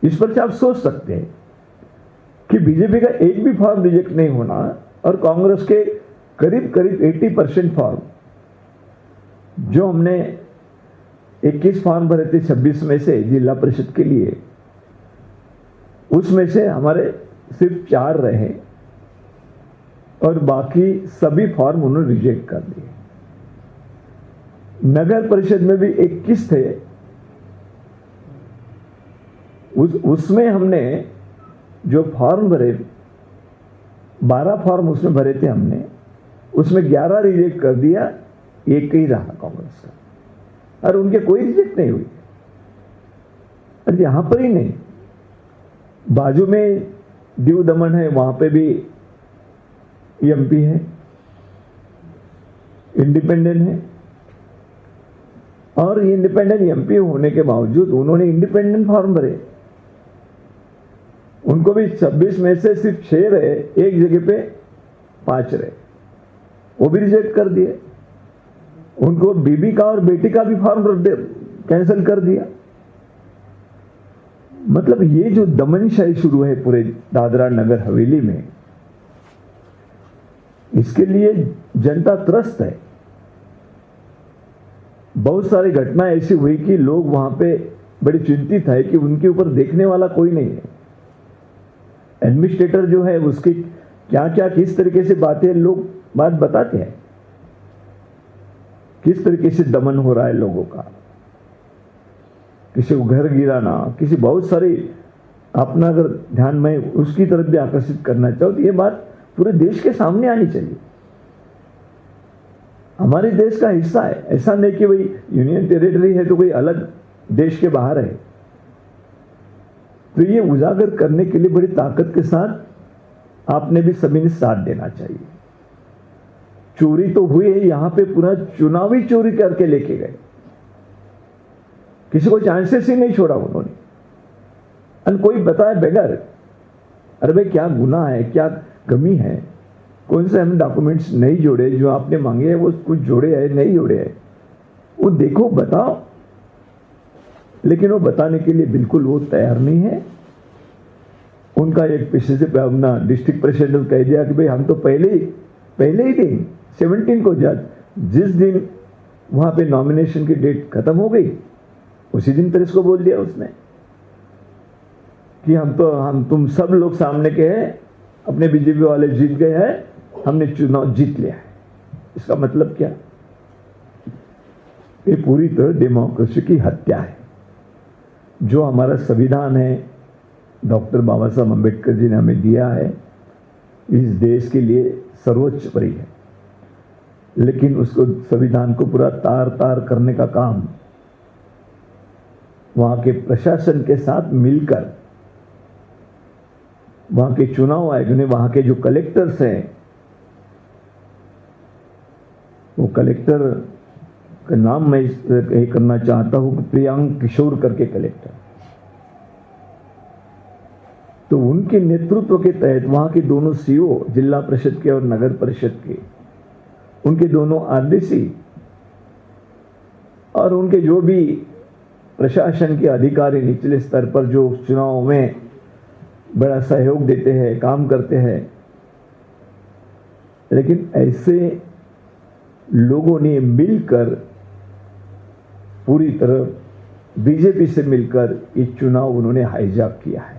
इस पर से आप सोच सकते हैं कि बीजेपी का एक भी फॉर्म रिजेक्ट नहीं होना और कांग्रेस के करीब करीब 80% फॉर्म, जो हमने 21 फॉर्म भरे थे 26 में से जिला परिषद के लिए, उसमें से हमारे सिर्फ 4 रहे और बाकी सभी फॉर्म उन्होंने रिजेक्ट कर दिए। नगर परिषद में भी 21 थे, उसमें हमने जो फॉर्म भरे 12 फॉर्म उसमें भरे थे हमने, उसमें 11 रिजेक्ट कर दिया, एक ही रहा कांग्रेस का और उनके कोई रिजेक्ट नहीं हुई। और यहां पर ही नहीं, बाजू में दीव दमन है, वहां पे भी एमपी है, इंडिपेंडेंट है, और इंडिपेंडेंट एमपी होने के बावजूद उन्होंने इंडिपेंडेंट फॉर्म भरे। उनको भी 26 में से सिर्फ 6 रहे, एक जगह पे 5 रहे, वो भी रिजेक्ट कर दिए। उनको बीबी का और बेटी का भी फॉर्म कैंसिल कर दिया। मतलब ये जो दमनशाही शुरू है पूरे दादरा नगर हवेली में, इसके लिए जनता त्रस्त है। बहुत सारी घटना ऐसी हुई कि लोग वहां पे बड़े चिंतित है कि उनके ऊपर देखने वाला कोई नहीं है। एडमिनिस्ट्रेटर जो है उसकी क्या क्या किस तरीके से बातें लोग बात बताते हैं, किस तरीके से दमन हो रहा है लोगों का, किसी को घर गिराना, किसी बहुत सारी, अपना अगर ध्यान में उसकी तरफ भी आकर्षित करना चाहो तो ये बात पूरे देश के सामने आनी चाहिए। हमारे देश का हिस्सा है, ऐसा नहीं कि भाई यूनियन टेरिटरी है तो कोई अलग देश के बाहर है। तो ये उजागर करने के लिए बड़ी ताकत के साथ आपने भी सभी ने साथ देना चाहिए। चोरी तो हुई है, यहां पे पूरा चुनावी चोरी करके लेके गए, किसी को चांसेस ही नहीं छोड़ा उन्होंने। और कोई बताए बगैर, अरे भाई क्या गुनाह है, क्या कमी है, कौन से हम डॉक्यूमेंट्स नहीं जोड़े, जो आपने मांगे हैं वो कुछ जोड़े हैं नहीं जोड़े हैं, वो देखो बताओ। लेकिन वो बताने के लिए बिल्कुल वो तैयार नहीं है। उनका एक पीछे से अपना डिस्ट्रिक्ट प्रेसिडेंट कह दिया कि भाई हम तो पहले ही दिन 17 को जिस दिन वहां पे नॉमिनेशन की डेट खत्म हो गई, उसी दिन प्रेस को बोल दिया उसने कि हम तुम सब लोग सामने के हैं, अपने बीजेपी वाले जीत गए हैं, हमने चुनाव जीत लिया है। इसका मतलब क्या? ये पूरी तरह डेमोक्रेसी की हत्या है। जो हमारा संविधान है, डॉक्टर बाबा साहब अम्बेडकर जी ने हमें दिया है, इस देश के लिए सर्वोच्च परी है, लेकिन उसको संविधान को पूरा तार तार करने का काम वहां के प्रशासन के साथ मिलकर, वहां के चुनाव आयोग ने, वहां के जो कलेक्टर्स हैं, वो कलेक्टर का नाम मैं करना चाहता हूं, प्रियांक किशोर करके कलेक्टर, तो उनके नेतृत्व के तहत वहां के दोनों सीओ, जिला परिषद के और नगर परिषद के, उनके दोनों आरडीसी और उनके जो भी प्रशासन के अधिकारी निचले स्तर पर जो चुनाव में बड़ा सहयोग देते हैं, काम करते हैं, लेकिन ऐसे लोगों ने मिलकर पूरी तरह बीजेपी से मिलकर ये चुनाव उन्होंने हाईजैक किया है।